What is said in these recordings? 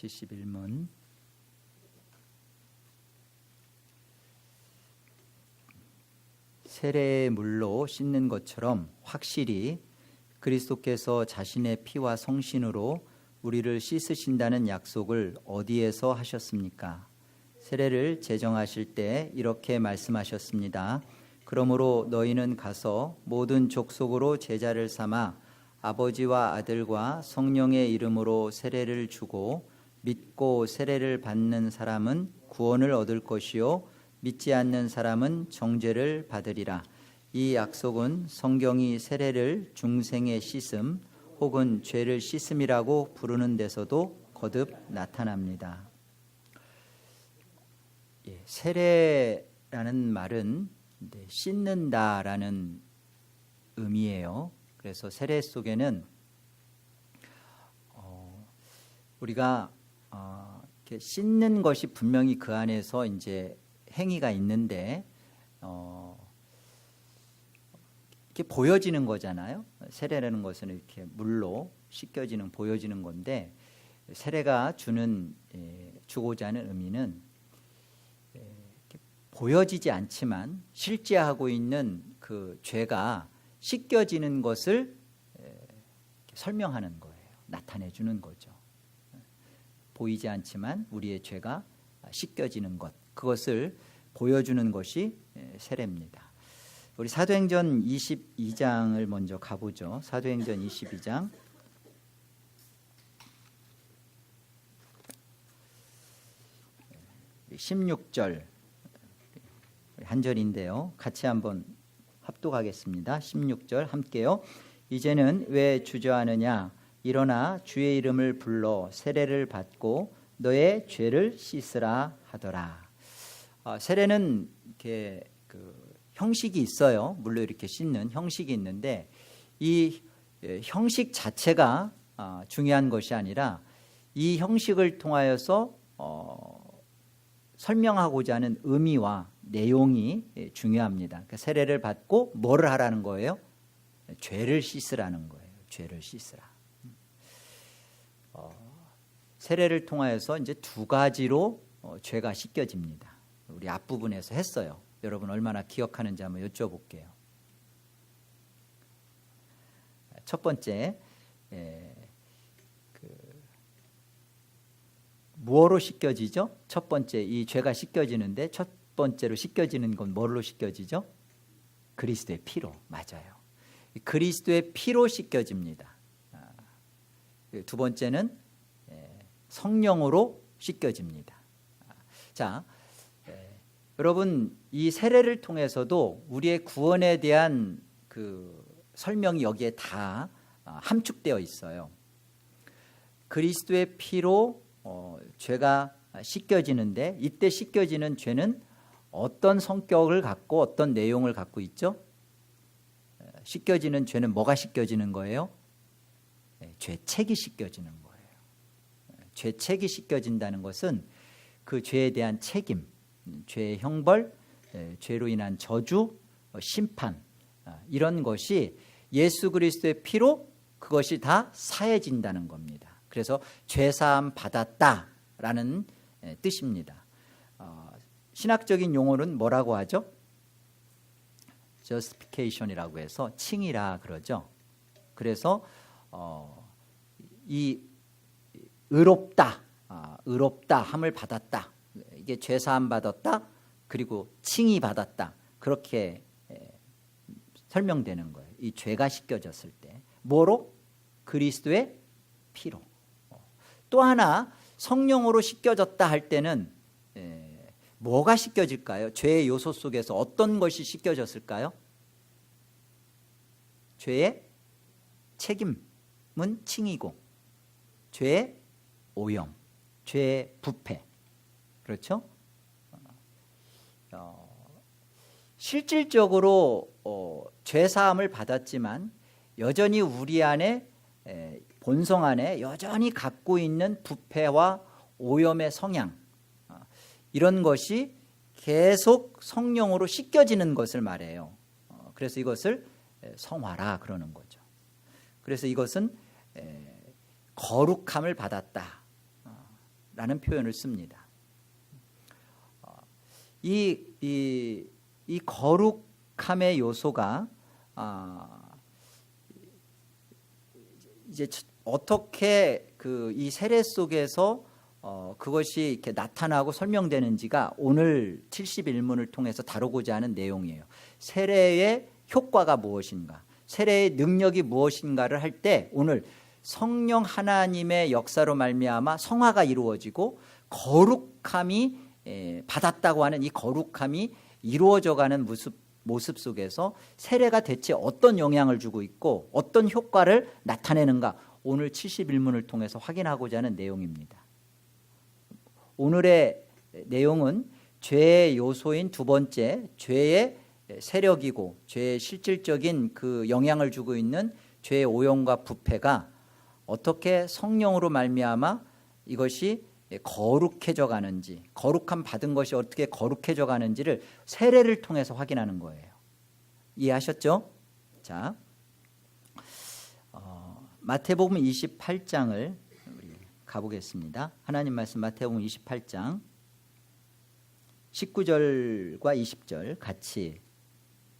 71문 세례의 물로 씻는 것처럼 확실히 그리스도께서 자신의 피와 성신으로 우리를 씻으신다는 약속을 어디에서 하셨습니까? 세례를 제정하실 때 이렇게 말씀하셨습니다. 그러므로 너희는 가서 모든 족속으로 제자를 삼아 아버지와 아들과 성령의 이름으로 세례를 주고 믿고 세례를 받는 사람은 구원을 얻을 것이요 믿지 않는 사람은 정죄를 받으리라. 이 약속은 성경이 세례를 중생의 씻음 혹은 죄를 씻음이라고 부르는 데서도 거듭 나타납니다. 세례라는 말은 씻는다라는 의미예요. 그래서 세례 속에는 우리가 이렇게 씻는 것이 분명히 그 안에서 이제 행위가 있는데 이렇게 보여지는 거잖아요. 세례라는 것은 이렇게 물로 씻겨지는 보여지는 건데 세례가 주고자 하는 의미는 보여지지 않지만 실제하고 있는 그 죄가 씻겨지는 것을 설명하는 거예요. 나타내 주는 거죠. 보이지 않지만 우리의 죄가 씻겨지는 것, 그것을 보여주는 것이 세례입니다. 우리 사도행전 22장을 먼저 가보죠. 사도행전 22장 16절 한 절인데요. 같이 한번 합독하겠습니다. 16절 함께요. 이제는 왜 주저하느냐? 일어나 주의 이름을 불러 세례를 받고 너의 죄를 씻으라 하더라. 세례는 이렇게 형식이 있어요. 물로 이렇게 씻는 형식이 있는데 이 형식 자체가 중요한 것이 아니라 이 형식을 통하여서 설명하고자 하는 의미와 내용이 중요합니다. 그러니까 세례를 받고 뭐를 하라는 거예요? 죄를 씻으라는 거예요. 죄를 씻으라. 세례를 통하여서 이제 두 가지로 죄가 씻겨집니다. 우리 앞부분에서 했어요. 여러분 얼마나 기억하는지 한번 여쭤볼게요. 첫 번째, 무엇으로 씻겨지죠? 첫 번째, 이 죄가 씻겨지는데 첫 번째로 씻겨지는 건 뭘로 씻겨지죠? 그리스도의 피로. 맞아요. 그리스도의 피로 씻겨집니다. 두 번째는 성령으로 씻겨집니다. 자, 여러분 이 세례를 통해서도 우리의 구원에 대한 그 설명이 여기에 다 함축되어 있어요. 그리스도의 피로 죄가 씻겨지는데 이때 씻겨지는 죄는 어떤 성격을 갖고 어떤 내용을 갖고 있죠? 씻겨지는 죄는 뭐가 씻겨지는 거예요? 죄책이 씻겨지는 거예요. 죄책이 씻겨진다는 것은 그 죄에 대한 책임, 죄의 형벌, 죄로 인한 저주, 심판, 이런 것이 예수 그리스도의 피로 그것이 다 사해진다는 겁니다. 그래서 죄사함 받았다라는 뜻입니다. 신학적인 용어는 뭐라고 하죠? justification이라고 해서 칭이라 그러죠. 그래서 이 의롭다 함을 받았다. 이게 죄사함 받았다. 그리고 칭의 받았다. 그렇게 설명되는 거예요. 이 죄가 씻겨졌을 때 뭐로? 그리스도의 피로. 또 하나 성령으로 씻겨졌다 할 때는 뭐가 씻겨질까요? 죄의 요소 속에서 어떤 것이 씻겨졌을까요? 죄의 책임은 칭이고 죄의 오염, 죄의 부패. 그렇죠? 실질적으로 죄사함을 받았지만 여전히 우리 안에 본성 안에 여전히 갖고 있는 부패와 오염의 성향, 이런 것이 계속 성령으로 씻겨지는 것을 말해요. 그래서 이것을 성화라 그러는 거죠. 그래서 이것은 거룩함을 받았다. 라는 표현을 씁니다. 이 거룩함의 요소가 이제 어떻게 이 세례 속에서 그것이 이렇게 나타나고 설명되는지가 오늘 71문을 통해서 다루고자 하는 내용이에요. 세례의 효과가 무엇인가, 세례의 능력이 무엇인가를 할 때 오늘 성령 하나님의 역사로 말미암아 성화가 이루어지고 거룩함이 받았다고 하는 이 거룩함이 이루어져가는 모습 속에서 세례가 대체 어떤 영향을 주고 있고 어떤 효과를 나타내는가, 오늘 71문을 통해서 확인하고자 하는 내용입니다. 오늘의 내용은 죄의 요소인 두 번째, 죄의 세력이고 죄의 실질적인 그 영향을 주고 있는 죄의 오염과 부패가 어떻게 성령으로 말미암아 이것이 거룩해져 가는지, 거룩함 받은 것이 어떻게 거룩해져 가는지를 세례를 통해서 확인하는 거예요. 이해하셨죠? 자, 마태복음 28장을 가보겠습니다. 하나님 말씀 마태복음 28장 19절과 20절 같이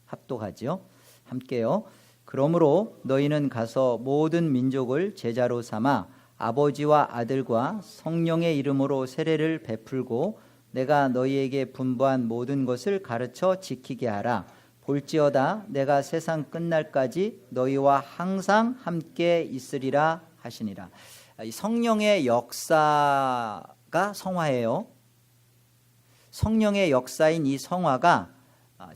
합독하죠. 함께요. 그러므로 너희는 가서 모든 민족을 제자로 삼아 아버지와 아들과 성령의 이름으로 세례를 베풀고 내가 너희에게 분부한 모든 것을 가르쳐 지키게 하라. 볼지어다 내가 세상 끝날까지 너희와 항상 함께 있으리라 하시니라. 이 성령의 역사가 성화예요. 성령의 역사인 이 성화가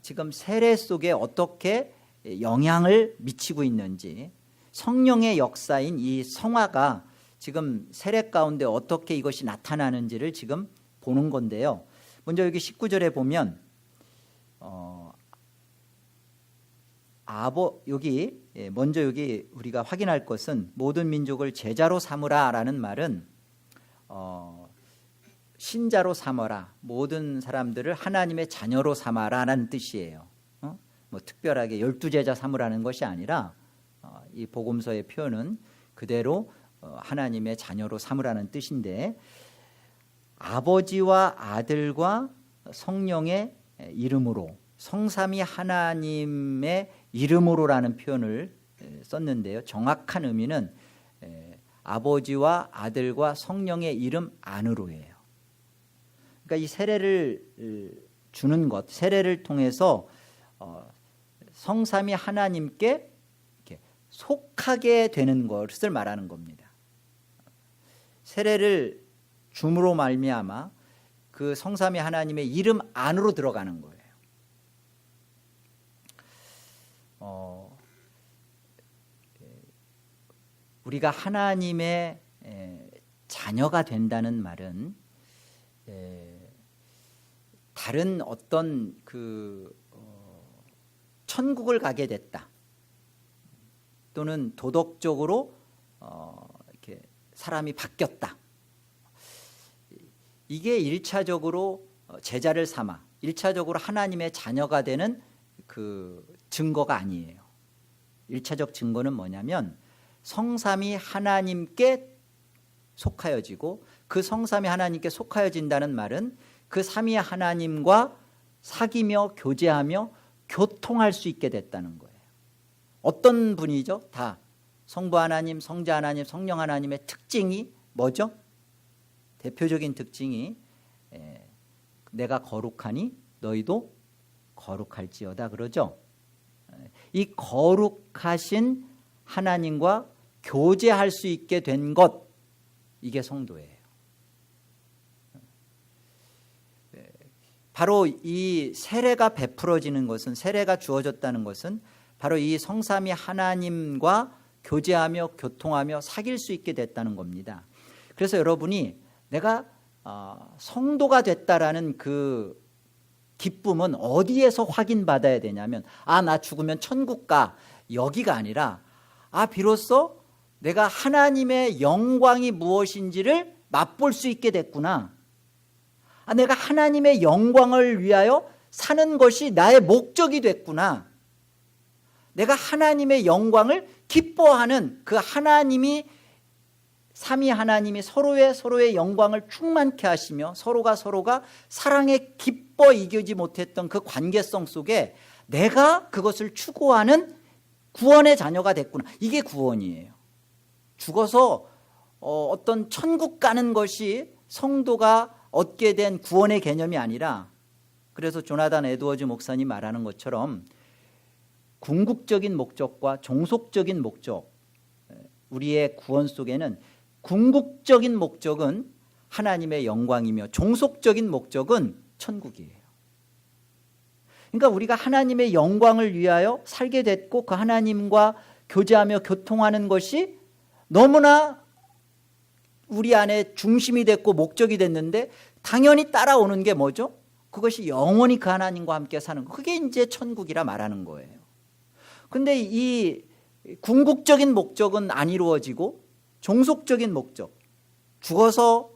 지금 세례 속에 어떻게 영향을 미치고 있는지, 성령의 역사인 이 성화가 지금 세례 가운데 어떻게 이것이 나타나는지를 지금 보는 건데요. 먼저 여기 19절에 보면 먼저 여기 우리가 확인할 것은 모든 민족을 제자로 삼으라라는 말은 신자로 삼어라, 모든 사람들을 하나님의 자녀로 삼아라라는 뜻이에요. 뭐 특별하게 12제자 삼으라는 것이 아니라 이 복음서의 표현은 그대로 하나님의 자녀로 삼으라는 뜻인데, 아버지와 아들과 성령의 이름으로, 성삼위 하나님의 이름으로라는 표현을 썼는데요. 정확한 의미는 아버지와 아들과 성령의 이름 안으로예요. 그러니까 이 세례를 주는 것, 세례를 통해서 성삼위 하나님께 이렇게 속하게 되는 것을 말하는 겁니다. 세례를 줌으로 말미암아 그 성삼위 하나님의 이름 안으로 들어가는 거예요. 우리가 하나님의 자녀가 된다는 말은 다른 어떤 천국을 가게 됐다, 또는 도덕적으로 이렇게 사람이 바뀌었다, 이게 1차적으로 제자를 삼아 1차적으로 하나님의 자녀가 되는 그 증거가 아니에요. 1차적 증거는 뭐냐면 성삼위 하나님께 속하여지고, 그 성삼위 하나님께 속하여진다는 말은 그 삼위 하나님과 사귀며 교제하며 교통할 수 있게 됐다는 거예요. 어떤 분이죠? 다 성부 하나님, 성자 하나님, 성령 하나님의 특징이 뭐죠? 대표적인 특징이 내가 거룩하니 너희도 거룩할지어다 그러죠. 이 거룩하신 하나님과 교제할 수 있게 된 것, 이게 성도예요. 바로 이 세례가 베풀어지는 것은, 세례가 주어졌다는 것은 바로 이 성삼위 하나님과 교제하며 교통하며 사귈 수 있게 됐다는 겁니다. 그래서 여러분이 내가 성도가 됐다라는 그 기쁨은 어디에서 확인받아야 되냐면, 나 죽으면 천국 가, 여기가 아니라 비로소 내가 하나님의 영광이 무엇인지를 맛볼 수 있게 됐구나. 내가 하나님의 영광을 위하여 사는 것이 나의 목적이 됐구나. 내가 하나님의 영광을 기뻐하는, 그 하나님이 삼위 하나님이 서로의 영광을 충만케 하시며 서로가 사랑에 기뻐 이기지 못했던 그 관계성 속에 내가 그것을 추구하는 구원의 자녀가 됐구나. 이게 구원이에요. 죽어서 어떤 천국 가는 것이 성도가 얻게 된 구원의 개념이 아니라, 그래서 조나단 에드워즈 목사님 말하는 것처럼 궁극적인 목적과 종속적인 목적, 우리의 구원 속에는 궁극적인 목적은 하나님의 영광이며 종속적인 목적은 천국이에요. 그러니까 우리가 하나님의 영광을 위하여 살게 됐고 그 하나님과 교제하며 교통하는 것이 너무나 우리 안에 중심이 됐고 목적이 됐는데, 당연히 따라오는 게 뭐죠? 그것이 영원히 그 하나님과 함께 사는 거, 그게 이제 천국이라 말하는 거예요. 근데 이 궁극적인 목적은 안 이루어지고 종속적인 목적, 죽어서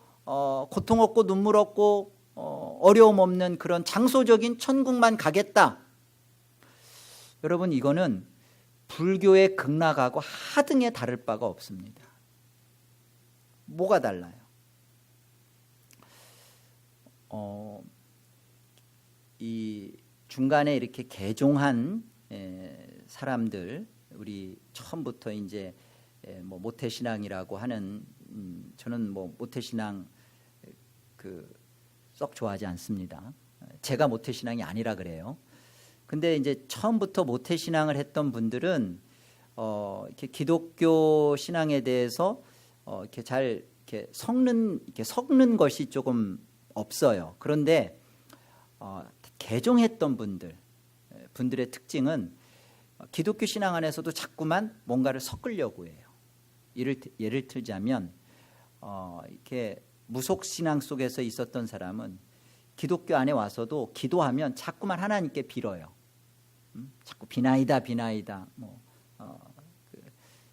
고통 없고 눈물 없고 어려움 없는 그런 장소적인 천국만 가겠다. 여러분, 이거는 불교의 극락하고 하등에 다를 바가 없습니다. 뭐가 달라요? 이 중간에 이렇게 개종한 사람들, 우리 처음부터 이제 뭐 모태신앙이라고 하는, 저는 뭐 모태신앙 썩 좋아하지 않습니다. 제가 모태신앙이 아니라 그래요. 근데 이제 처음부터 모태신앙을 했던 분들은 이렇게 기독교 신앙에 대해서 이렇게 잘 이렇게 섞는 것이 조금 없어요. 그런데 개종했던 분들의 특징은 기독교 신앙 안에서도 자꾸만 뭔가를 섞으려고 해요. 예를 들자면 이렇게 무속 신앙 속에서 있었던 사람은 기독교 안에 와서도 기도하면 자꾸만 하나님께 빌어요. 자꾸 비나이다.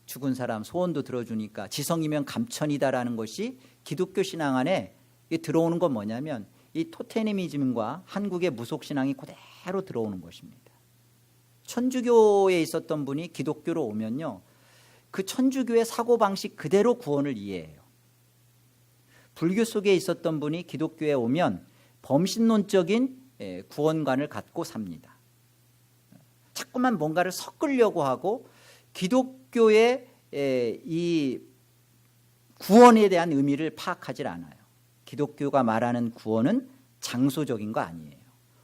죽은 사람 소원도 들어주니까 지성이면 감천이다라는 것이 기독교 신앙 안에 들어오는 건 뭐냐면 이 토테미즘과 한국의 무속 신앙이 그대로 들어오는 것입니다. 천주교에 있었던 분이 기독교로 오면요, 그 천주교의 사고방식 그대로 구원을 이해해요. 불교 속에 있었던 분이 기독교에 오면 범신론적인 구원관을 갖고 삽니다. 자꾸만 뭔가를 섞으려고 하고 기독교의 이 구원에 대한 의미를 파악하지 않아요. 기독교가 말하는 구원은 장소적인 거 아니에요.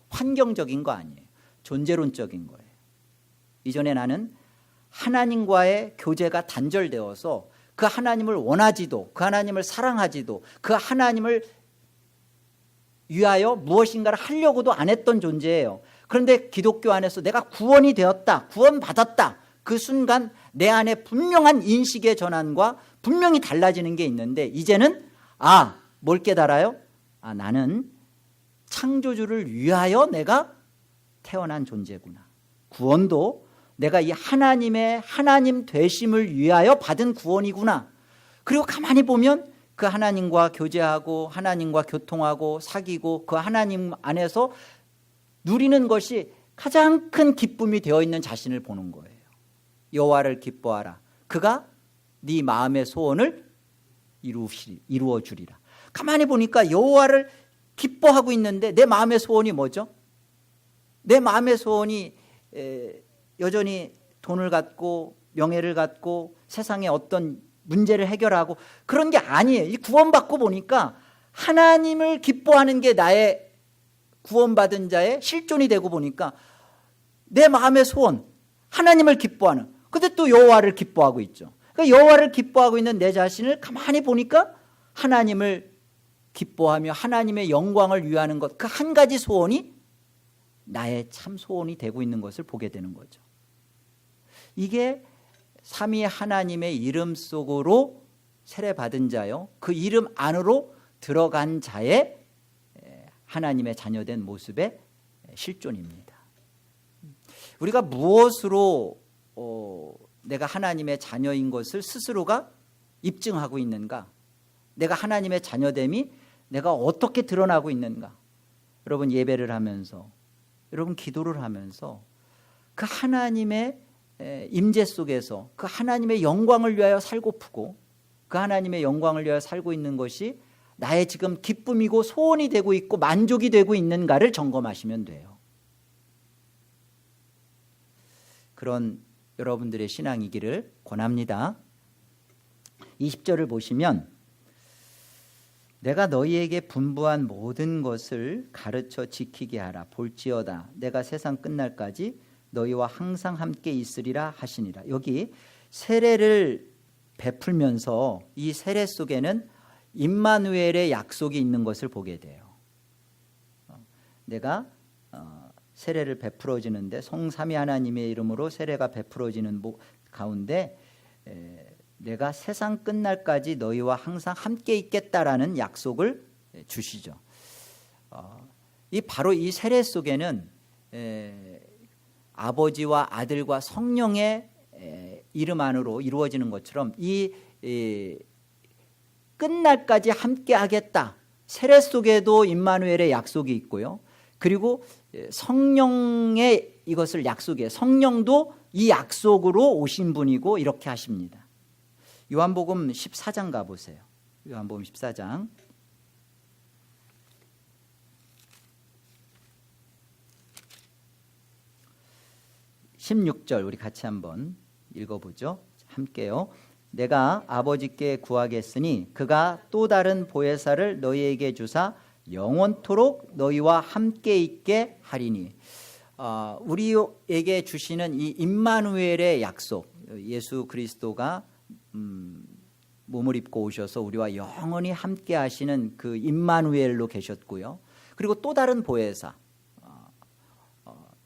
환경적인 거 아니에요. 존재론적인 거예요. 이전에 나는 하나님과의 교제가 단절되어서 그 하나님을 원하지도, 그 하나님을 사랑하지도, 그 하나님을 위하여 무엇인가를 하려고도 안 했던 존재예요. 그런데 기독교 안에서 내가 구원이 되었다, 구원받았다, 그 순간 내 안에 분명한 인식의 전환과 분명히 달라지는 게 있는데, 이제는 뭘 깨달아요? 나는 창조주를 위하여 내가 태어난 존재구나. 구원도 내가 이 하나님의 하나님 되심을 위하여 받은 구원이구나. 그리고 가만히 보면 그 하나님과 교제하고 하나님과 교통하고 사귀고 그 하나님 안에서 누리는 것이 가장 큰 기쁨이 되어 있는 자신을 보는 거예요. 여호와를 기뻐하라. 그가 네 마음의 소원을 이루어 주리라. 가만히 보니까 여호와를 기뻐하고 있는데 내 마음의 소원이 뭐죠? 내 마음의 소원이 여전히 돈을 갖고 명예를 갖고 세상의 어떤 문제를 해결하고 그런 게 아니에요. 이 구원받고 보니까 하나님을 기뻐하는 게 나의 구원받은 자의 실존이 되고 보니까 내 마음의 소원, 하나님을 기뻐하는, 근데 또 여호와를 기뻐하고 있죠. 그러니까 여호와를 기뻐하고 있는 내 자신을 가만히 보니까 하나님을 기뻐하며 하나님의 영광을 위하는 것, 그 한 가지 소원이 나의 참 소원이 되고 있는 것을 보게 되는 거죠. 이게 삼위 하나님의 이름 속으로 세례받은 자요, 그 이름 안으로 들어간 자의 하나님의 자녀된 모습의 실존입니다. 우리가 무엇으로 내가 하나님의 자녀인 것을 스스로가 입증하고 있는가? 내가 하나님의 자녀됨이 내가 어떻게 드러나고 있는가? 여러분, 예배를 하면서, 여러분 기도를 하면서 그 하나님의 임재 속에서 그 하나님의 영광을 위하여 살고프고 그 하나님의 영광을 위하여 살고 있는 것이 나의 지금 기쁨이고 소원이 되고 있고 만족이 되고 있는가를 점검하시면 돼요. 그런 여러분들의 신앙이기를 권합니다. 20절을 보시면 내가 너희에게 분부한 모든 것을 가르쳐 지키게 하라. 볼지어다 내가 세상 끝날까지 너희와 항상 함께 있으리라 하시니라. 여기 세례를 베풀면서 이 세례 속에는 임마누엘의 약속이 있는 것을 보게 돼요. 내가 세례를 베풀어지는데 성삼위 하나님의 이름으로 세례가 베풀어지는 가운데 내가 세상 끝날까지 너희와 항상 함께 있겠다라는 약속을 주시죠. 바로 이 세례 속에는 아버지와 아들과 성령의 이름 안으로 이루어지는 것처럼 이 끝날까지 함께 하겠다. 세례 속에도 임마누엘의 약속이 있고요. 그리고 성령의 이것을 약속해요. 성령도 이 약속으로 오신 분이고 이렇게 하십니다. 요한복음 14장 가보세요. 요한복음 14장 16절 우리 같이 한번 읽어보죠. 함께요. 내가 아버지께 구하겠으니 그가 또 다른 보혜사를 너희에게 주사 영원토록 너희와 함께 있게 하리니. 우리에게 주시는 이 임마누엘의 약속, 예수 그리스도가 몸을 입고 오셔서 우리와 영원히 함께 하시는 그 임마누엘로 계셨고요. 그리고 또 다른 보혜사,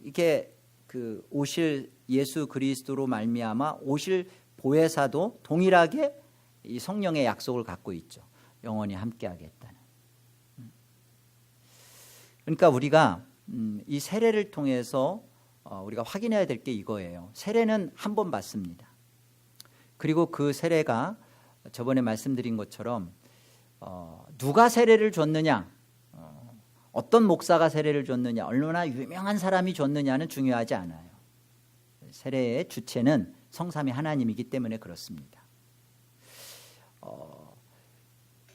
이렇게 그 오실 예수 그리스도로 말미암아 오실 보혜사도 동일하게 이 성령의 약속을 갖고 있죠. 영원히 함께 하겠다는. 그러니까 우리가 이 세례를 통해서 우리가 확인해야 될 게 이거예요. 세례는 한 번 받습니다. 그리고 그 세례가 저번에 말씀드린 것처럼 누가 세례를 줬느냐, 어떤 목사가 세례를 줬느냐, 얼마나 유명한 사람이 줬느냐는 중요하지 않아요. 세례의 주체는 성삼위 하나님이기 때문에 그렇습니다.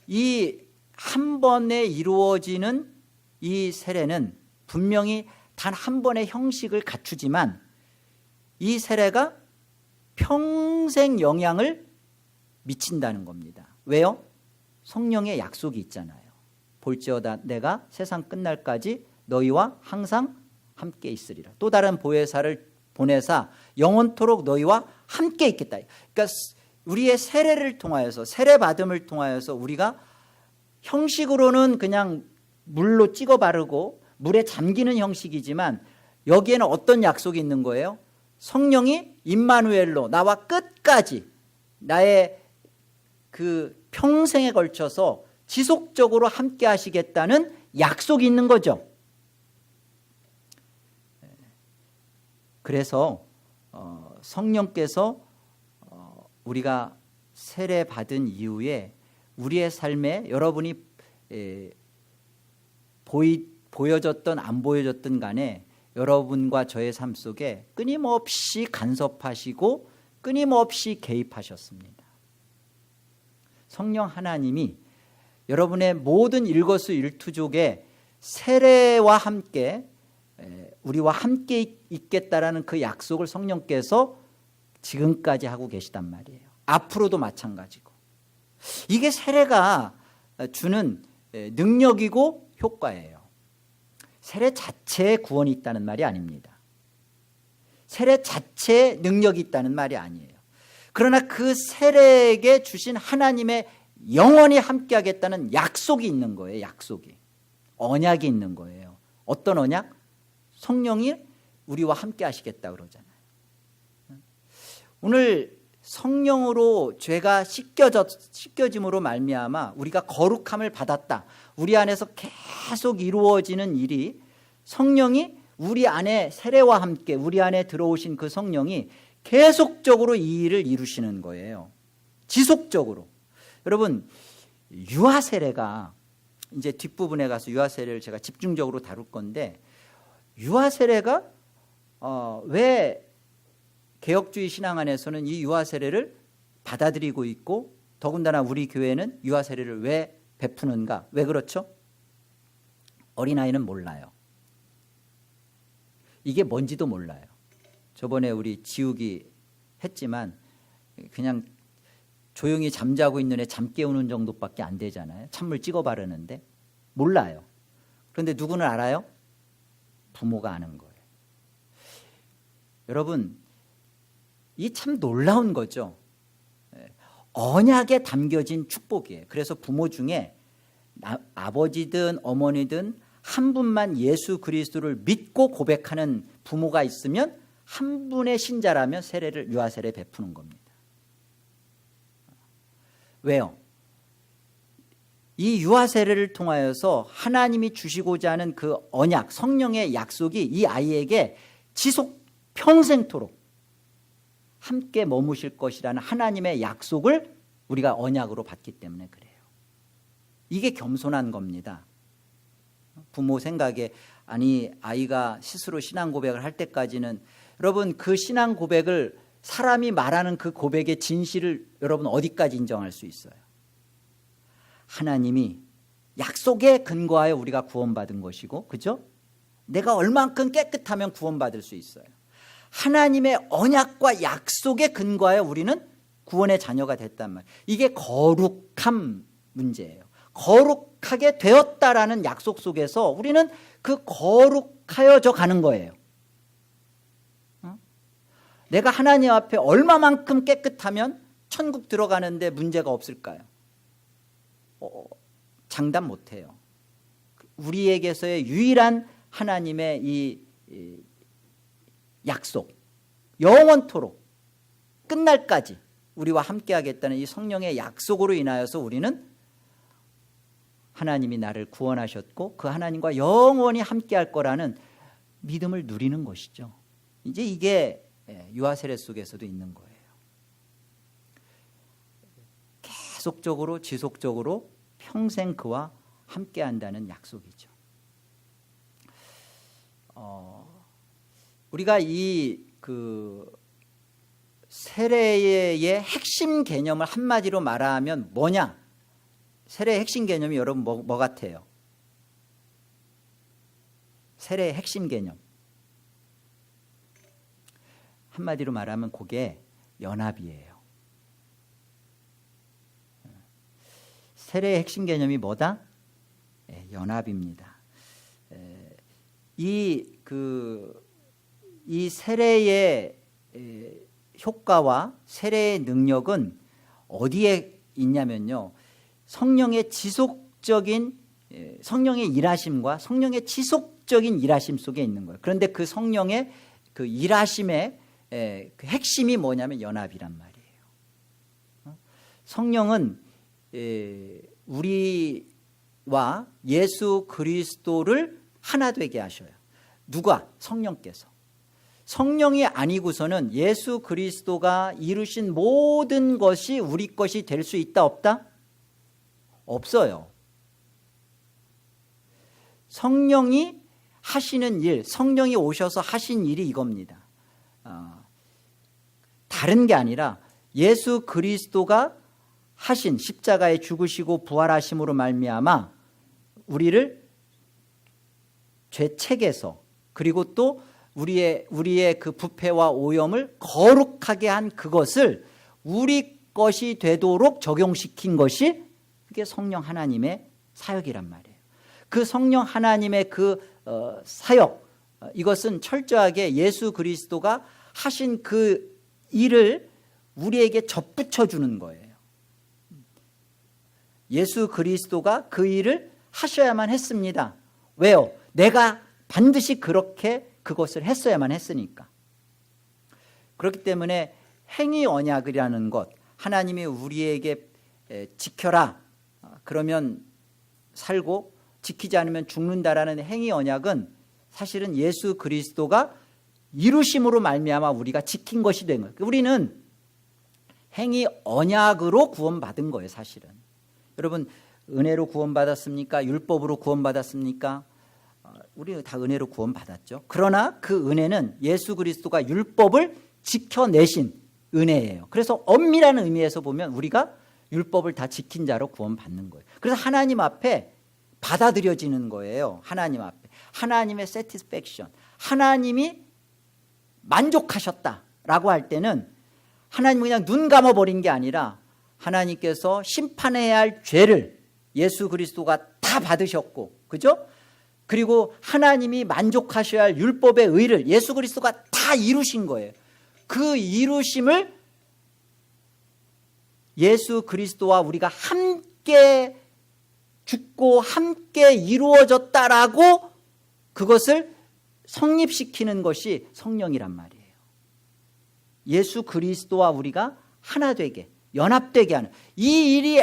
이 한 번에 이루어지는 이 세례는 분명히 단 한 번의 형식을 갖추지만 이 세례가 평생 영향을 미친다는 겁니다. 왜요? 성령의 약속이 있잖아요. 볼지어다 내가 세상 끝날까지 너희와 항상 함께 있으리라. 또 다른 보혜사를 보내사 영원토록 너희와 함께 있겠다. 그러니까 우리의 세례를 통하여서, 세례 받음을 통하여서 우리가 형식으로는 그냥 물로 찍어 바르고 물에 잠기는 형식이지만 여기에는 어떤 약속이 있는 거예요? 성령이 임마누엘로 나와 끝까지 나의 그 평생에 걸쳐서 지속적으로 함께 하시겠다는 약속이 있는 거죠. 그래서 성령께서 우리가 세례 받은 이후에 우리의 삶에 여러분이 보여졌던 안 보여졌던 간에 여러분과 저의 삶 속에 끊임없이 간섭하시고 끊임없이 개입하셨습니다. 성령 하나님이 여러분의 모든 일거수일투족에 세례와 함께 우리와 함께 있겠다라는 그 약속을 성령께서 지금까지 하고 계시단 말이에요. 앞으로도 마찬가지고. 이게 세례가 주는 능력이고 효과예요. 세례 자체에 구원이 있다는 말이 아닙니다. 세례 자체에 능력이 있다는 말이 아니에요. 그러나 그 세례에게 주신 하나님의 영원히 함께 하겠다는 약속이 있는 거예요. 약속이. 언약이 있는 거예요. 어떤 언약? 성령이 우리와 함께 하시겠다 그러잖아요. 오늘 성령으로 죄가 씻겨짐으로 말미암아 우리가 거룩함을 받았다. 우리 안에서 계속 이루어지는 일이 성령이 우리 안에 세례와 함께 우리 안에 들어오신 그 성령이 계속적으로 이 일을 이루시는 거예요. 지속적으로. 여러분, 유아 세례가 이제 뒷부분에 가서 유아 세례를 제가 집중적으로 다룰 건데 유아 세례가 왜 개혁주의 신앙 안에서는 이 유아 세례를 받아들이고 있고 더군다나 우리 교회는 유아 세례를 왜 베푸는가? 왜 그렇죠? 어린아이는 몰라요. 이게 뭔지도 몰라요. 저번에 우리 지우기 했지만 그냥 조용히 잠자고 있는 애 잠 깨우는 정도밖에 안 되잖아요. 찬물 찍어 바르는데 몰라요. 그런데 누구는 알아요? 부모가 아는 거예요. 여러분, 이 참 놀라운 거죠. 언약에 담겨진 축복이에요. 그래서 부모 중에 아버지든 어머니든 한 분만 예수 그리스도를 믿고 고백하는 부모가 있으면 한 분의 신자라면 세례를, 유아 세례 베푸는 겁니다. 왜요? 이 유아 세례를 통하여서 하나님이 주시고자 하는 그 언약, 성령의 약속이 이 아이에게 지속 평생토록 함께 머무실 것이라는 하나님의 약속을 우리가 언약으로 받기 때문에 그래요. 이게 겸손한 겁니다. 부모 생각에 아니 아이가 스스로 신앙 고백을 할 때까지는 여러분 그 신앙 고백을 사람이 말하는 그 고백의 진실을 여러분 어디까지 인정할 수 있어요? 하나님이 약속에 근거하여 우리가 구원받은 것이고, 그죠? 내가 얼만큼 깨끗하면 구원받을 수 있어요. 하나님의 언약과 약속에 근거하여 우리는 구원의 자녀가 됐단 말이에요. 이게 거룩한 문제예요. 거룩하게 되었다라는 약속 속에서 우리는 그 거룩하여져 가는 거예요. 내가 하나님 앞에 얼마만큼 깨끗하면 천국 들어가는데 문제가 없을까요? 장담 못해요. 우리에게서의 유일한 하나님의 이 약속, 영원토록 끝날까지 우리와 함께하겠다는 이 성령의 약속으로 인하여서 우리는 하나님이 나를 구원하셨고 그 하나님과 영원히 함께할 거라는 믿음을 누리는 것이죠. 이제 이게 유아 세례 속에서도 있는 거예요. 계속적으로 지속적으로 평생 그와 함께한다는 약속이죠. 우리가 이 세례의 핵심 개념을 한마디로 말하면 뭐냐? 세례의 핵심 개념이 여러분 뭐 같아요? 세례의 핵심 개념 한마디로 말하면 그게 연합이에요. 세례의 핵심 개념이 뭐다? 연합입니다. 이 세례의 효과와 세례의 능력은 어디에 있냐면요, 성령의 지속적인 성령의 일하심과 성령의 지속적인 일하심 속에 있는 거예요. 그런데 그 성령의 그 일하심의 그 핵심이 뭐냐면 연합이란 말이에요. 성령은 우리와 예수 그리스도를 하나 되게 하셔요. 누가? 성령께서. 성령이 아니고서는 예수 그리스도가 이루신 모든 것이 우리 것이 될 수 있다 없다? 없어요. 성령이 하시는 일, 성령이 오셔서 하신 일이 이겁니다. 다른 게 아니라 예수 그리스도가 하신 십자가에 죽으시고 부활하심으로 말미암아 우리를 죄책에서 그리고 또 우리의 그 부패와 오염을 거룩하게 한 그것을 우리 것이 되도록 적용시킨 것이 그게 성령 하나님의 사역이란 말이에요. 그 성령 하나님의 그 사역, 이것은 철저하게 예수 그리스도가 하신 그 일을 우리에게 접붙여 주는 거예요. 예수 그리스도가 그 일을 하셔야만 했습니다. 왜요? 내가 반드시 그렇게 그것을 했어야만 했으니까. 그렇기 때문에 행위 언약이라는 것, 하나님이 우리에게 지켜라, 그러면 살고 지키지 않으면 죽는다라는 행위 언약은 사실은 예수 그리스도가 이루심으로 말미암아 우리가 지킨 것이 된 거예요. 우리는 행위 언약으로 구원받은 거예요. 사실은 여러분, 은혜로 구원받았습니까? 율법으로 구원받았습니까? 우리 다 은혜로 구원받았죠. 그러나 그 은혜는 예수 그리스도가 율법을 지켜내신 은혜예요. 그래서 엄밀한 의미에서 보면 우리가 율법을 다 지킨 자로 구원받는 거예요. 그래서 하나님 앞에 받아들여지는 거예요. 하나님 앞에. 하나님의 satisfaction. 하나님이 만족하셨다라고 할 때는 하나님은 그냥 눈 감아버린 게 아니라 하나님께서 심판해야 할 죄를 예수 그리스도가 다 받으셨고, 그죠? 그리고 하나님이 만족하셔야 할 율법의 의를 예수 그리스도가 다 이루신 거예요. 그 이루심을 예수 그리스도와 우리가 함께 죽고 함께 이루어졌다라고 그것을 성립시키는 것이 성령이란 말이에요. 예수 그리스도와 우리가 하나 되게, 연합되게 하는 이 일이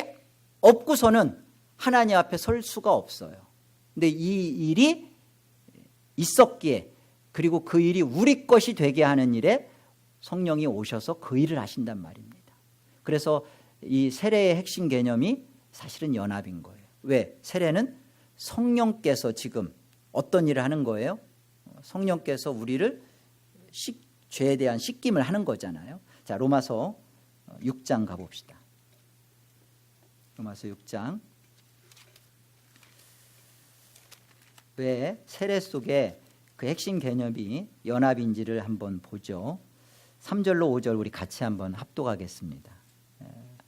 없고서는 하나님 앞에 설 수가 없어요. 근데 이 일이 있었기에, 그리고 그 일이 우리 것이 되게 하는 일에 성령이 오셔서 그 일을 하신단 말입니다. 그래서 이 세례의 핵심 개념이 사실은 연합인 거예요. 왜? 세례는 성령께서 지금 어떤 일을 하는 거예요? 성령께서 우리를 죄에 대한 씻김을 하는 거잖아요. 자, 로마서 6장 가봅시다. 로마서 6장. 왜 세례 속에 그 핵심 개념이 연합인지를 한번 보죠. 3절로 5절 우리 같이 한번 합독하겠습니다.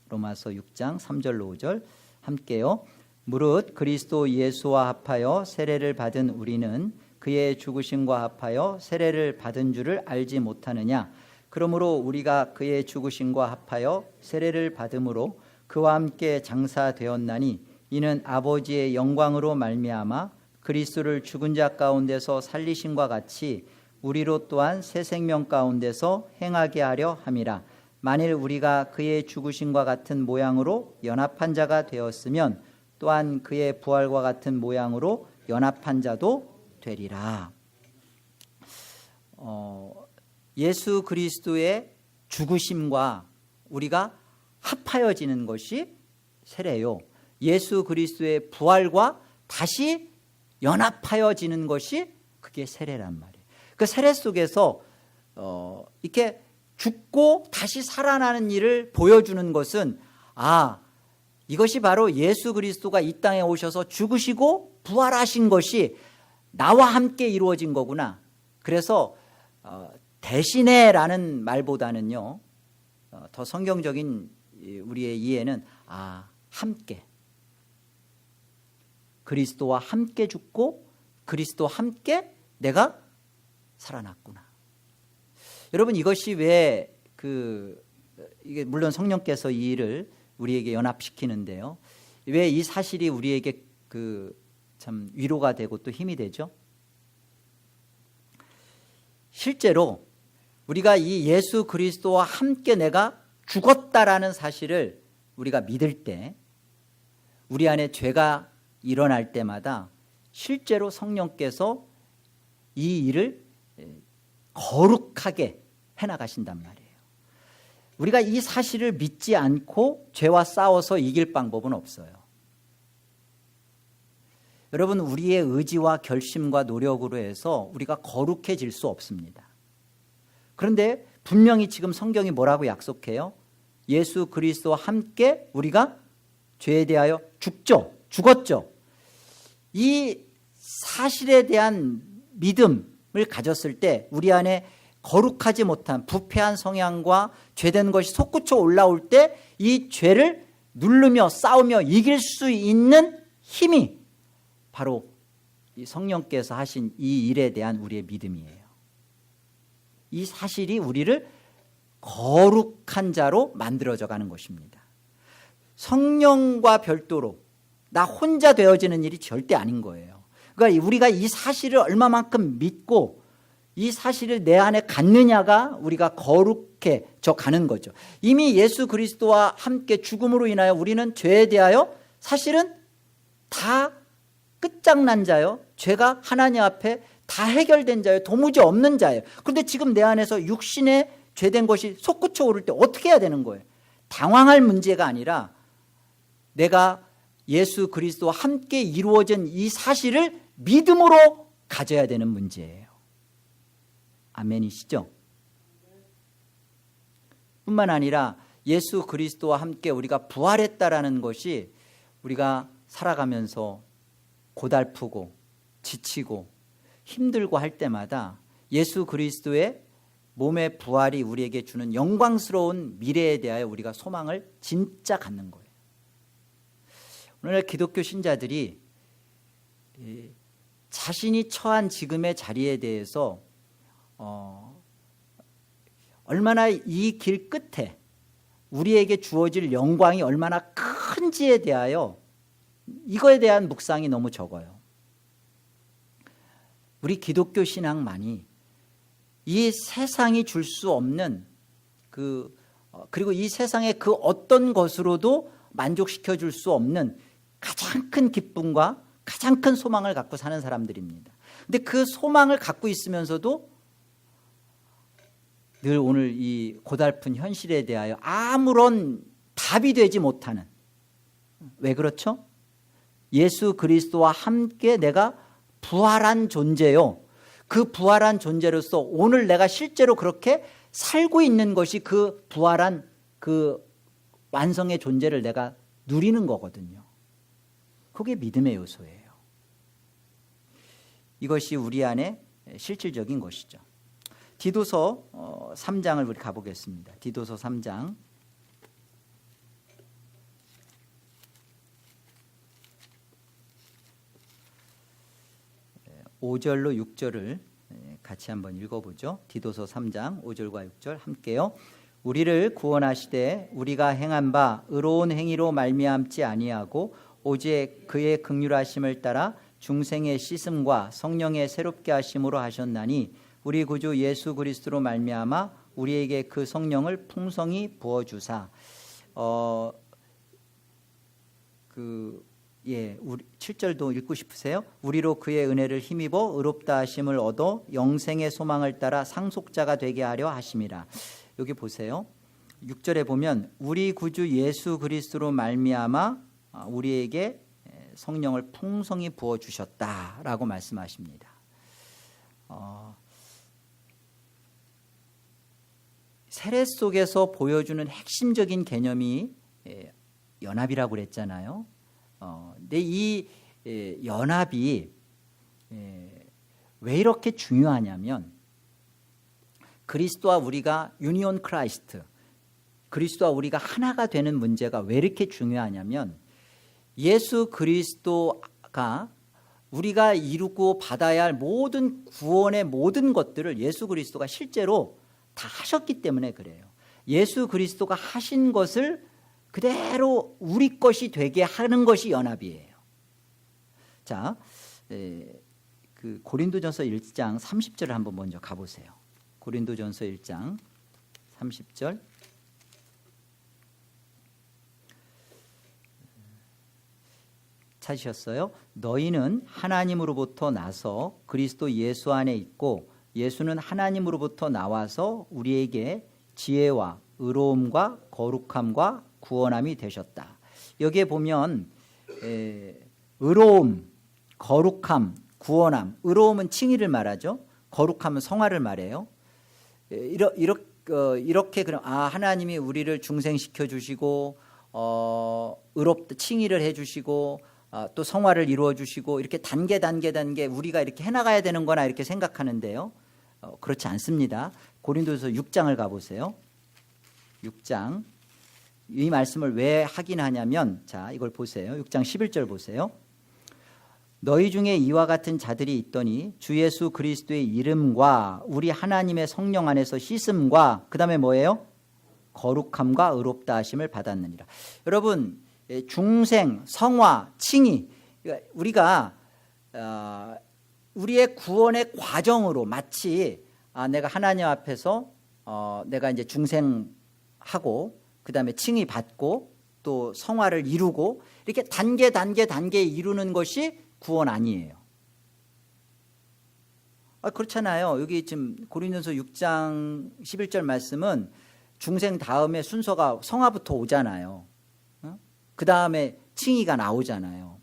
로마서 6장 3절로 5절 함께요. 무릇 그리스도 예수와 합하여 세례를 받은 우리는 그의 죽으심과 합하여 세례를 받은 줄을 알지 못하느냐. 그러므로 우리가 그의 죽으심과 합하여 세례를 받음으로 그와 함께 장사되었나니 이는 아버지의 영광으로 말미암아 그리스도를 죽은 자 가운데서 살리심과 같이 우리로 또한 새 생명 가운데서 행하게 하려 함이라. 만일 우리가 그의 죽으심과 같은 모양으로 연합한 자가 되었으면 또한 그의 부활과 같은 모양으로 연합한 자도 되리라. 예수 그리스도의 죽으심과 우리가 합하여지는 것이 세례요. 예수 그리스도의 부활과 다시 연합하여지는 것이 그게 세례란 말이에요. 그 세례 속에서 이렇게 죽고 다시 살아나는 일을 보여주는 것은 이것이 바로 예수 그리스도가 이 땅에 오셔서 죽으시고 부활하신 것이 나와 함께 이루어진 거구나. 그래서 대신에라는 말보다는요, 더 성경적인 우리의 이해는 함께, 그리스도와 함께 죽고 그리스도와 함께 내가 살아났구나. 여러분, 이것이 왜 이게 물론 성령께서 이 일을 우리에게 연합시키는데요, 왜 이 사실이 우리에게 참 위로가 되고 또 힘이 되죠? 실제로 우리가 이 예수 그리스도와 함께 내가 죽었다라는 사실을 우리가 믿을 때, 우리 안에 죄가 일어날 때마다 실제로 성령께서 이 일을 거룩하게 해나가신단 말이에요. 우리가 이 사실을 믿지 않고 죄와 싸워서 이길 방법은 없어요. 여러분, 우리의 의지와 결심과 노력으로 해서 우리가 거룩해질 수 없습니다. 그런데 분명히 지금 성경이 뭐라고 약속해요? 예수 그리스도와 함께 우리가 죄에 대하여 죽었죠. 이 사실에 대한 믿음을 가졌을 때 우리 안에 거룩하지 못한 부패한 성향과 죄된 것이 솟구쳐 올라올 때 이 죄를 누르며 싸우며 이길 수 있는 힘이 바로 이 성령께서 하신 이 일에 대한 우리의 믿음이에요. 이 사실이 우리를 거룩한 자로 만들어져 가는 것입니다. 성령과 별도로 나 혼자 되어지는 일이 절대 아닌 거예요. 그러니까 우리가 이 사실을 얼마만큼 믿고 이 사실을 내 안에 갖느냐가 우리가 거룩해져 가는 거죠. 이미 예수 그리스도와 함께 죽음으로 인하여 우리는 죄에 대하여 사실은 다 끝장난 자요. 죄가 하나님 앞에 다 해결된 자예요. 도무지 없는 자예요. 그런데 지금 내 안에서 육신에 죄된 것이 솟구쳐 오를 때 어떻게 해야 되는 거예요? 당황할 문제가 아니라 내가 예수 그리스도와 함께 이루어진 이 사실을 믿음으로 가져야 되는 문제예요. 아멘이시죠? 뿐만 아니라 예수 그리스도와 함께 우리가 부활했다라는 것이 우리가 살아가면서 고달프고 지치고 힘들고 할 때마다 예수 그리스도의 몸의 부활이 우리에게 주는 영광스러운 미래에 대하여 우리가 소망을 진짜 갖는 거예요. 오늘날 기독교 신자들이 자신이 처한 지금의 자리에 대해서 얼마나 이 길 끝에 우리에게 주어질 영광이 얼마나 큰지에 대하여 이거에 대한 묵상이 너무 적어요. 우리 기독교 신앙만이 이 세상이 줄 수 없는 그리고 이 세상의 그 어떤 것으로도 만족시켜 줄 수 없는 가장 큰 기쁨과 가장 큰 소망을 갖고 사는 사람들입니다. 근데 그 소망을 갖고 있으면서도 늘 오늘 이 고달픈 현실에 대하여 아무런 답이 되지 못하는, 왜 그렇죠? 예수 그리스도와 함께 내가 부활한 존재요. 그 부활한 존재로서 오늘 내가 실제로 그렇게 살고 있는 것이 그 부활한 그 완성의 존재를 내가 누리는 거거든요. 그게 믿음의 요소예요. 이것이 우리 안에 실질적인 것이죠. 디도서 3장을 우리 가보겠습니다. 디도서 3장 5절로 6절을 같이 한번 읽어보죠. 디도서 3장 5절과 6절 함께요. 우리를 구원하시되 우리가 행한 바 의로운 행위로 말미암지 아니하고 오직 그의 긍휼하심을 따라 중생의 씻음과 성령의 새롭게 하심으로 하셨나니 우리 구주 예수 그리스도로 말미암아 우리에게 그 성령을 풍성히 부어 주사. 우리 7절도 읽고 싶으세요? 우리로 그의 은혜를 힘입어 의롭다 하심을 얻어 영생의 소망을 따라 상속자가 되게 하려 하심이라. 여기 보세요. 6절에 보면 우리 구주 예수 그리스도로 말미암아 우리에게 성령을 풍성히 부어 주셨다라고 말씀하십니다. 세례 속에서 보여주는 핵심적인 개념이 연합이라고 그랬잖아요. 근데 이 연합이 왜 이렇게 중요하냐면 그리스도와 우리가 유니온 크라이스트, 그리스도와 우리가 하나가 되는 문제가 왜 이렇게 중요하냐면 예수 그리스도가 우리가 이루고 받아야 할 모든 구원의 모든 것들을 예수 그리스도가 실제로 다 하셨기 때문에 그래요. 예수 그리스도가 하신 것을 그대로 우리 것이 되게 하는 것이 연합이에요. 자, 그 고린도전서 1장 30절을 한번 먼저 가보세요. 고린도전서 1장 30절. 찾으셨어요? 너희는 하나님으로부터 나서 그리스도 예수 안에 있고 예수는 하나님으로부터 나와서 우리에게 지혜와 의로움과 거룩함과 구원함이 되셨다. 여기에 보면 의로움, 거룩함, 구원함. 의로움은 칭의를 말하죠. 거룩함은 성화를 말해요. 이렇게 그럼 하나님이 우리를 중생시켜 주시고 의롭다 칭의를 해 주시고 또 성화를 이루어 주시고 이렇게 단계 우리가 이렇게 해나가야 되는 거나 이렇게 생각하는데요. 그렇지 않습니다. 고린도서 6장을 가보세요. 6장. 이 말씀을 왜 하긴 하냐면 자 이걸 보세요. 6장 11절 보세요. 너희 중에 이와 같은 자들이 있더니 주 예수 그리스도의 이름과 우리 하나님의 성령 안에서 씻음과 그 다음에 뭐예요? 거룩함과 의롭다 하심을 받았느니라. 여러분 중생, 성화, 칭의 우리가 우리의 구원의 과정으로 마치 내가 하나님 앞에서 내가 이제 중생하고 그 다음에 칭의 받고 또 성화를 이루고 이렇게 단계 이루는 것이 구원 아니에요. 그렇잖아요. 여기 지금 고린도서 6장 11절 말씀은 중생 다음에 순서가 성화부터 오잖아요. 그 다음에 칭의가 나오잖아요.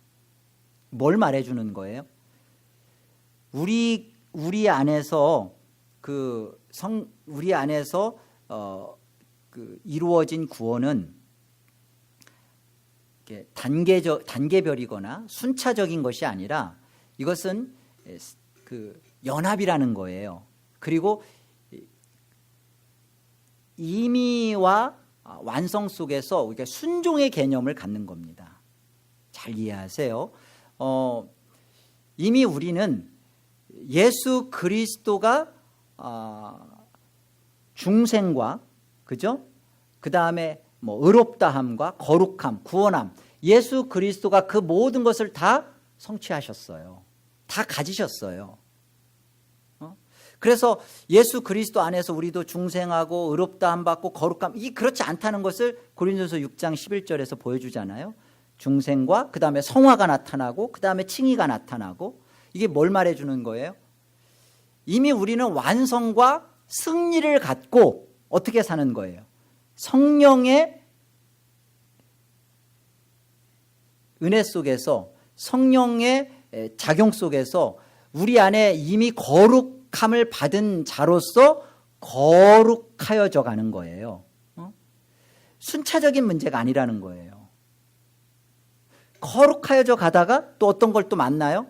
뭘 말해주는 거예요? 우리 안에서 우리 안에서 이루어진 구원은 단계별이거나 순차적인 것이 아니라 이것은 연합이라는 거예요. 그리고 임의와 완성 속에서 우리가 순종의 개념을 갖는 겁니다. 잘 이해하세요. 이미 우리는 예수 그리스도가 중생과 그죠? 그 다음에 의롭다함과 거룩함, 구원함, 예수 그리스도가 그 모든 것을 다 성취하셨어요. 다 가지셨어요. 그래서 예수 그리스도 안에서 우리도 중생하고 의롭다함 받고 거룩함, 이게 그렇지 않다는 것을 고린도서 6장 11절에서 보여주잖아요. 중생과 그 다음에 성화가 나타나고 그 다음에 칭의가 나타나고, 이게 뭘 말해주는 거예요? 이미 우리는 완성과 승리를 갖고 어떻게 사는 거예요? 성령의 은혜 속에서, 성령의 작용 속에서 우리 안에 이미 거룩함을 받은 자로서 거룩하여져 가는 거예요. 순차적인 문제가 아니라는 거예요. 거룩하여져 가다가 또 어떤 걸 또 만나요?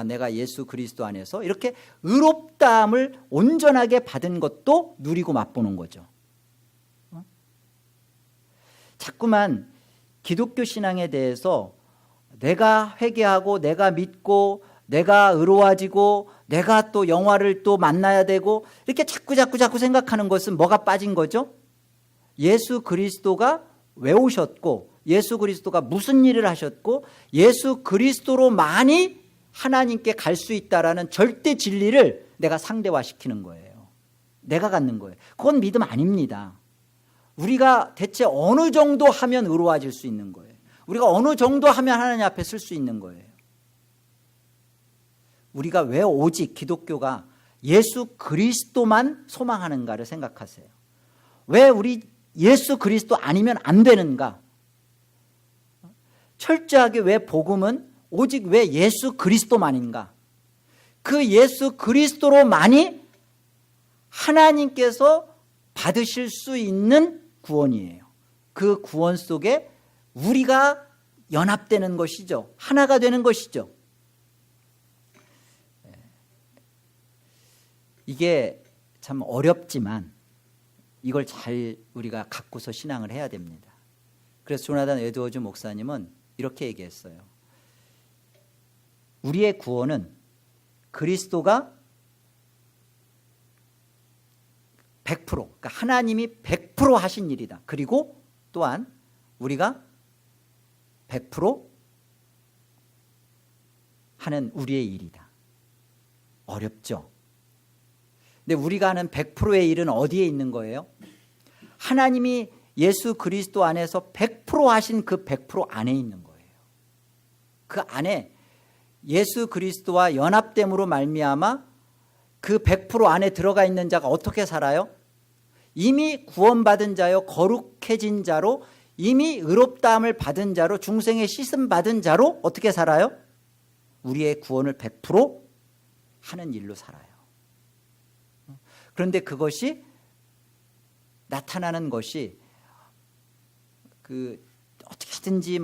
내가 예수 그리스도 안에서 이렇게 의롭다함을 온전하게 받은 것도 누리고 맛보는 거죠. 자꾸만 기독교 신앙에 대해서 내가 회개하고 내가 믿고 내가 의로워지고 내가 또 영화를 또 만나야 되고 이렇게 자꾸 생각하는 것은 뭐가 빠진 거죠? 예수 그리스도가 왜 오셨고 예수 그리스도가 무슨 일을 하셨고 예수 그리스도로만이 하나님께 갈 수 있다라는 절대 진리를 내가 상대화시키는 거예요. 내가 갖는 거예요. 그건 믿음 아닙니다. 우리가 대체 어느 정도 하면 의로워질 수 있는 거예요. 우리가 어느 정도 하면 하나님 앞에 쓸 수 있는 거예요. 우리가 왜 오직 기독교가 예수 그리스도만 소망하는가를 생각하세요. 왜 우리 예수 그리스도 아니면 안 되는가? 철저하게 왜 복음은 오직 왜 예수 그리스도만인가? 그 예수 그리스도로만이 하나님께서 받으실 수 있는 구원이에요. 그 구원 속에 우리가 연합되는 것이죠. 하나가 되는 것이죠. 이게 참 어렵지만 이걸 잘 우리가 갖고서 신앙을 해야 됩니다. 그래서 조나단 에드워즈 목사님은 이렇게 얘기했어요. 우리의 구원은 그리스도가 100%, 그러니까 하나님이 100% 하신 일이다. 그리고 또한 우리가 100% 하는 우리의 일이다. 어렵죠? 근데 우리가 하는 100%의 일은 어디에 있는 거예요? 하나님이 예수 그리스도 안에서 100% 하신 그 100% 안에 있는 거예요. 그 안에 예수 그리스도와 연합됨으로 말미암아 그 100% 안에 들어가 있는 자가 어떻게 살아요? 이미 구원받은 자요, 거룩해진 자로, 이미 의롭다함을 받은 자로, 중생의 씻음 받은 자로 어떻게 살아요? 우리의 구원을 100% 하는 일로 살아요. 그런데 그것이 나타나는 것이 어떻게든지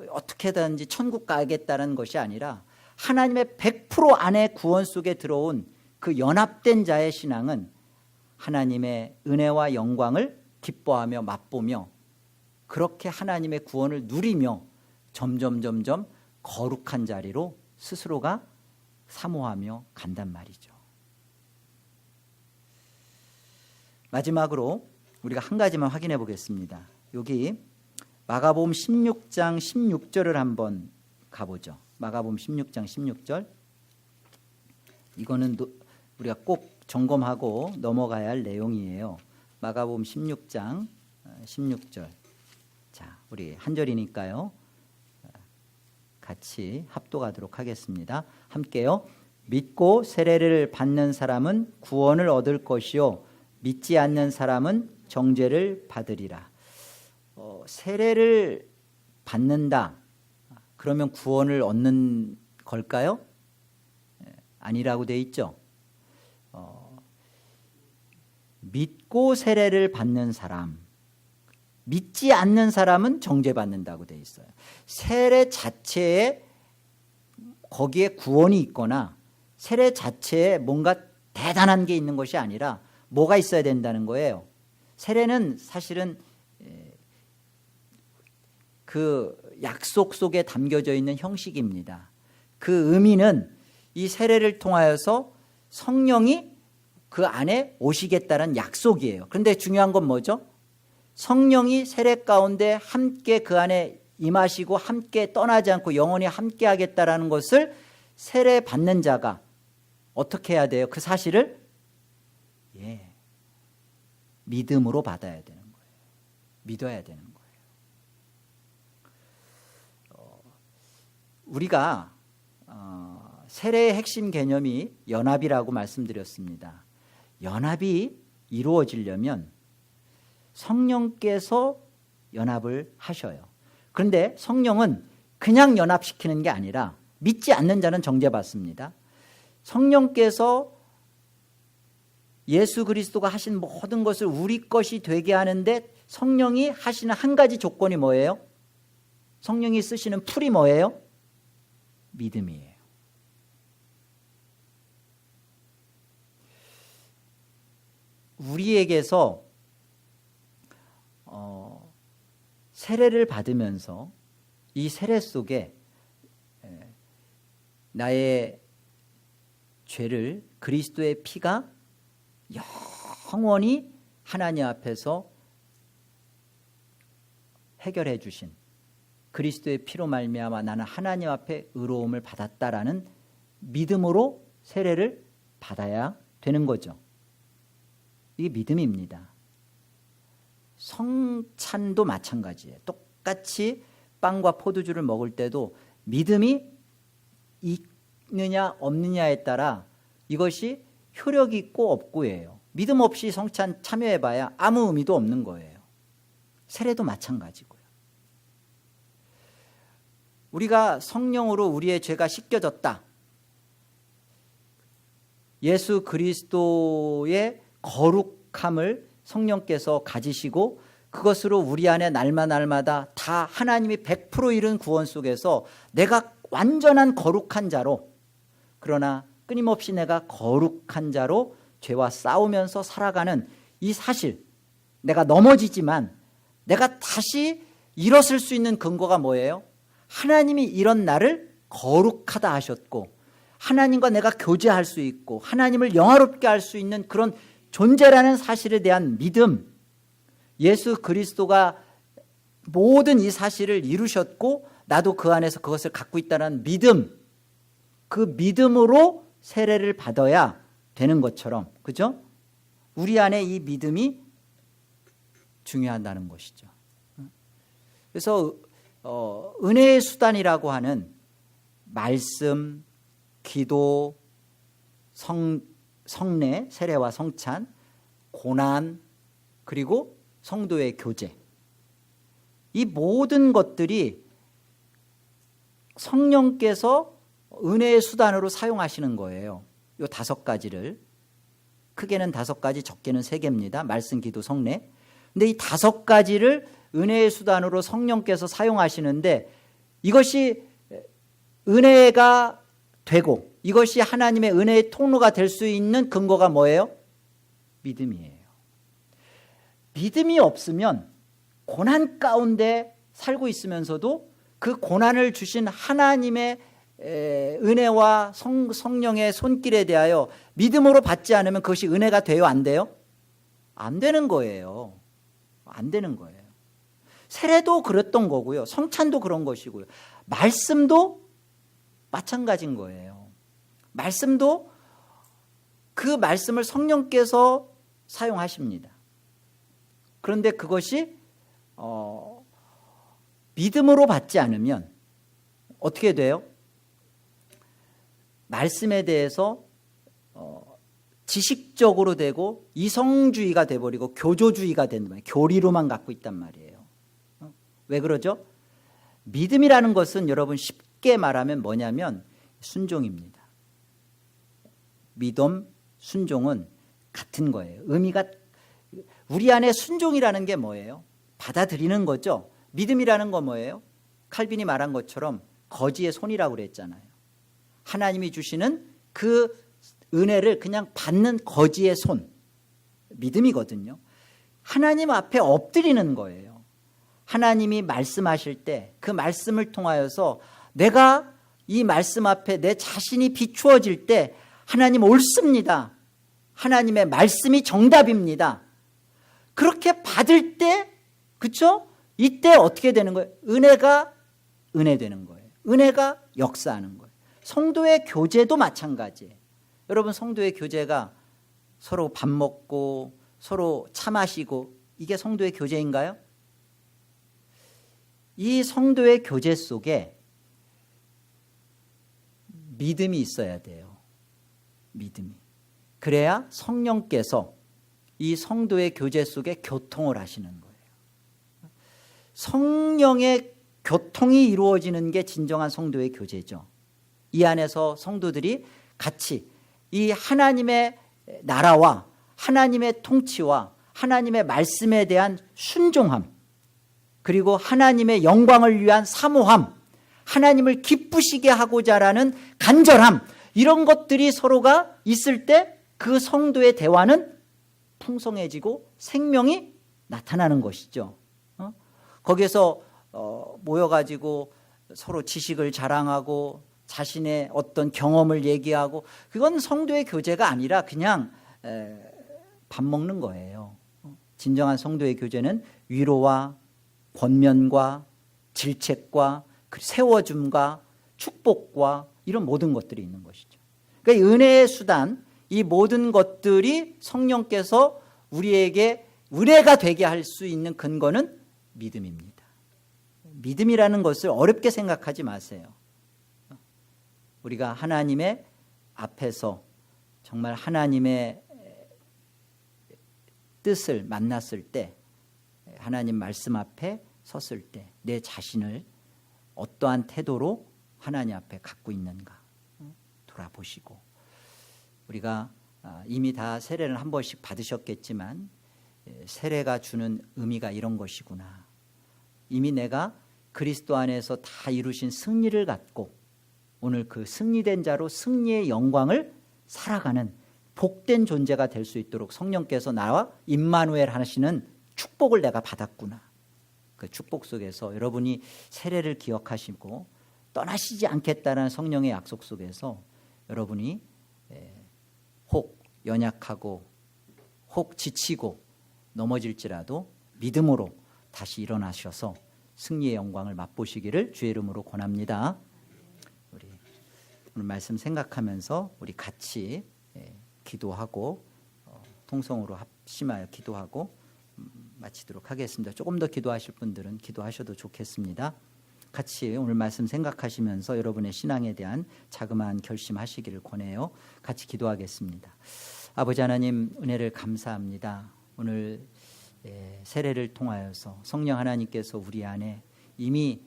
어떻게든지 천국 가겠다는 것이 아니라 하나님의 100% 안에 구원 속에 들어온 그 연합된 자의 신앙은 하나님의 은혜와 영광을 기뻐하며 맛보며 그렇게 하나님의 구원을 누리며 점점 거룩한 자리로 스스로가 사모하며 간단 말이죠. 마지막으로 우리가 한 가지만 확인해 보겠습니다. 여기 마가복음 16장 16절을 한번 가보죠. 마가복음 16장 16절. 이거는 우리가 꼭 점검하고 넘어가야 할 내용이에요. 마가복음 16장 16절. 자, 우리 한 절이니까요. 같이 합독하도록 하겠습니다. 함께요. 믿고 세례를 받는 사람은 구원을 얻을 것이요 믿지 않는 사람은 정죄를 받으리라. 세례를 받는다. 그러면 구원을 얻는 걸까요? 아니라고 돼 있죠. 믿고 세례를 받는 사람, 믿지 않는 사람은 정죄받는다고 돼 있어요. 세례 자체에 거기에 구원이 있거나 세례 자체에 뭔가 대단한 게 있는 것이 아니라 뭐가 있어야 된다는 거예요. 세례는 사실은 그 약속 속에 담겨져 있는 형식입니다. 그 의미는 이 세례를 통하여서 성령이 그 안에 오시겠다는 약속이에요. 그런데 중요한 건 뭐죠? 성령이 세례 가운데 함께 그 안에 임하시고 함께 떠나지 않고 영원히 함께 하겠다라는 것을 세례 받는 자가 어떻게 해야 돼요? 그 사실을 믿음으로 받아야 되는 거예요. 믿어야 되는 거예요. 우리가 세례의 핵심 개념이 연합이라고 말씀드렸습니다. 연합이 이루어지려면 성령께서 연합을 하셔요. 그런데 성령은 그냥 연합시키는 게 아니라 믿지 않는 자는 정죄받습니다. 성령께서 예수 그리스도가 하신 모든 것을 우리 것이 되게 하는데 성령이 하시는 한 가지 조건이 뭐예요? 성령이 쓰시는 풀이 뭐예요? 믿음이에요. 우리에게서 세례를 받으면서 이 세례 속에 나의 죄를 그리스도의 피가 영원히 하나님 앞에서 해결해 주신 그리스도의 피로 말미암아 나는 하나님 앞에 의로움을 받았다라는 믿음으로 세례를 받아야 되는 거죠. 이게 믿음입니다. 성찬도 마찬가지예요. 똑같이 빵과 포도주를 먹을 때도 믿음이 있느냐 없느냐에 따라 이것이 효력이 있고 없고예요. 믿음 없이 성찬 참여해봐야 아무 의미도 없는 거예요. 세례도 마찬가지고요. 우리가 성령으로 우리의 죄가 씻겨졌다. 예수 그리스도의 거룩함을 성령께서 가지시고 그것으로 우리 안에 날마다 다 하나님이 100% 이룬 구원 속에서 내가 완전한 거룩한 자로, 그러나 끊임없이 내가 거룩한 자로 죄와 싸우면서 살아가는 이 사실, 내가 넘어지지만 내가 다시 일어설 수 있는 근거가 뭐예요? 하나님이 이런 나를 거룩하다 하셨고 하나님과 내가 교제할 수 있고 하나님을 영화롭게 할 수 있는 그런 존재라는 사실에 대한 믿음, 예수 그리스도가 모든 이 사실을 이루셨고 나도 그 안에서 그것을 갖고 있다는 믿음, 그 믿음으로 세례를 받아야 되는 것처럼, 그죠? 우리 안에 이 믿음이 중요하다는 것이죠. 그래서 은혜의 수단이라고 하는 말씀, 기도, 성례, 세례와 성찬, 고난, 그리고 성도의 교제, 이 모든 것들이 성령께서 은혜의 수단으로 사용하시는 거예요. 이 5가지를, 크게는 5가지, 적게는 3개입니다. 말씀, 기도, 성례. 근데 이 5가지를 은혜의 수단으로 성령께서 사용하시는데 이것이 은혜가 되고 이것이 하나님의 은혜의 통로가 될 수 있는 근거가 뭐예요? 믿음이에요. 믿음이 없으면 고난 가운데 살고 있으면서도 그 고난을 주신 하나님의 은혜와 성령의 손길에 대하여 믿음으로 받지 않으면 그것이 은혜가 돼요? 안 돼요? 안 되는 거예요. 안 되는 거예요. 세례도 그랬던 거고요. 성찬도 그런 것이고요. 말씀도 마찬가지인 거예요. 말씀도 그 말씀을 성령께서 사용하십니다. 그런데 그것이 믿음으로 받지 않으면 어떻게 돼요? 말씀에 대해서 지식적으로 되고 이성주의가 돼버리고 교조주의가 되는 거예요. 교리로만 갖고 있단 말이에요. 왜 그러죠? 믿음이라는 것은 여러분 쉽게 말하면 뭐냐면 순종입니다. 믿음, 순종은 같은 거예요. 의미가 우리 안에 순종이라는 게 뭐예요? 받아들이는 거죠. 믿음이라는 건 뭐예요? 칼빈이 말한 것처럼 거지의 손이라고 그랬잖아요. 하나님이 주시는 그 은혜를 그냥 받는 거지의 손, 믿음이거든요. 하나님 앞에 엎드리는 거예요. 하나님이 말씀하실 때 그 말씀을 통하여서 내가 이 말씀 앞에 내 자신이 비추어질 때 하나님 옳습니다. 하나님의 말씀이 정답입니다. 그렇게 받을 때, 그렇죠? 이때 어떻게 되는 거예요? 은혜가 은혜되는 거예요. 은혜가 역사하는 거예요. 성도의 교제도 마찬가지예요. 여러분, 성도의 교제가 서로 밥 먹고 서로 차 마시고 이게 성도의 교제인가요? 이 성도의 교제 속에 믿음이 있어야 돼요. 믿음이. 그래야 성령께서 이 성도의 교제 속에 교통을 하시는 거예요. 성령의 교통이 이루어지는 게 진정한 성도의 교제죠. 이 안에서 성도들이 같이 이 하나님의 나라와 하나님의 통치와 하나님의 말씀에 대한 순종함, 그리고 하나님의 영광을 위한 사모함, 하나님을 기쁘시게 하고자 하는 간절함, 이런 것들이 서로가 있을 때 그 성도의 대화는 풍성해지고 생명이 나타나는 것이죠. 거기에서 모여가지고 서로 지식을 자랑하고 자신의 어떤 경험을 얘기하고, 그건 성도의 교제가 아니라 그냥 밥 먹는 거예요. 진정한 성도의 교제는 위로와 권면과 질책과 세워줌과 축복과 이런 모든 것들이 있는 것이죠. 그러니까 은혜의 수단, 이 모든 것들이 성령께서 우리에게 은혜가 되게 할 수 있는 근거는 믿음입니다. 믿음이라는 것을 어렵게 생각하지 마세요. 우리가 하나님의 앞에서 정말 하나님의 뜻을 만났을 때, 하나님 말씀 앞에 섰을 때 내 자신을 어떠한 태도로 하나님 앞에 갖고 있는가 돌아보시고, 우리가 이미 다 세례를 한 번씩 받으셨겠지만 세례가 주는 의미가 이런 것이구나. 이미 내가 그리스도 안에서 다 이루신 승리를 갖고 오늘 그 승리된 자로 승리의 영광을 살아가는 복된 존재가 될 수 있도록 성령께서 나와 임마누엘 하시는 축복을 내가 받았구나. 그 축복 속에서 여러분이 세례를 기억하시고 떠나시지 않겠다는 성령의 약속 속에서 여러분이 혹 연약하고 혹 지치고 넘어질지라도 믿음으로 다시 일어나셔서 승리의 영광을 맛보시기를 주의 이름으로 권합니다. 우리 오늘 말씀 생각하면서 우리 같이 기도하고 통성으로 합심하여 기도하고 마치도록 하겠습니다. 조금 더 기도하실 분들은 기도하셔도 좋겠습니다. 같이 오늘 말씀 생각하시면서 여러분의 신앙에 대한 자그마한 결심하시기를 권해요. 같이 기도하겠습니다. 아버지 하나님, 은혜를 감사합니다. 오늘 세례를 통하여서 성령 하나님께서 우리 안에 이미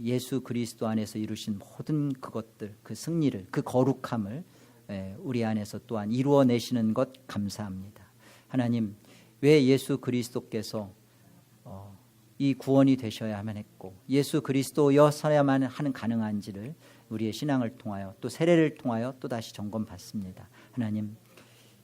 예수 그리스도 안에서 이루신 모든 그것들, 그 승리를, 그 거룩함을 우리 안에서 또한 이루어내시는 것 감사합니다. 하나님, 왜 예수 그리스도께서 이 구원이 되셔야만 했고 예수 그리스도여서야만 하는 가능한지를 우리의 신앙을 통하여 또 세례를 통하여 또다시 점검받습니다. 하나님,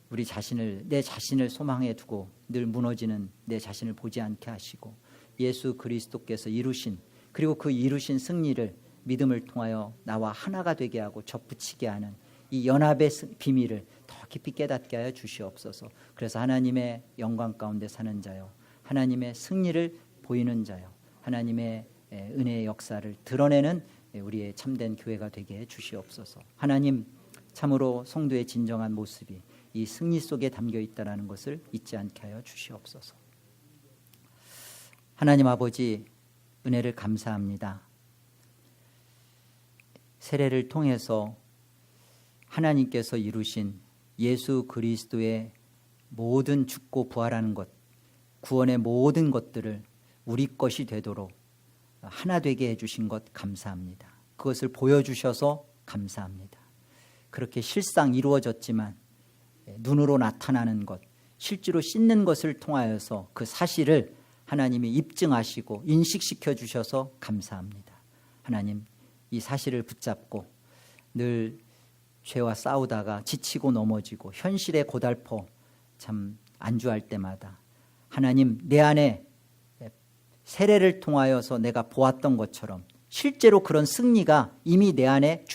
우리 자신을, 내 자신을 소망해 두고 늘 무너지는 내 자신을 보지 않게 하시고 예수 그리스도께서 이루신, 그리고 그 이루신 승리를 믿음을 통하여 나와 하나가 되게 하고 접붙이게 하는 이 연합의 비밀을 더 깊이 깨닫게 하여 주시옵소서. 그래서 하나님의 영광 가운데 사는 자요, 하나님의 승리를 보이는 자요, 하나님의 은혜의 역사를 드러내는 우리의 참된 교회가 되게 해 주시옵소서. 하나님, 참으로 성도의 진정한 모습이 이 승리 속에 담겨 있다는 것을 잊지 않게 하여 주시옵소서. 하나님 아버지, 은혜를 감사합니다. 세례를 통해서 하나님께서 이루신 예수 그리스도의 모든 죽고 부활하는 것, 구원의 모든 것들을 우리 것이 되도록 하나 되게 해주신 것 감사합니다. 그것을 보여주셔서 감사합니다. 그렇게 실상 이루어졌지만 눈으로 나타나는 것, 실제로 씻는 것을 통하여서 그 사실을 하나님이 입증하시고 인식시켜 주셔서 감사합니다. 하나님, 이 사실을 붙잡고 늘 죄와 싸우다가 지치고 넘어지고 현실에 고달퍼 참 안주할 때마다 하나님, 내 안에 세례를 통하여서 내가 보았던 것처럼 실제로 그런 승리가 이미 내 안에 주어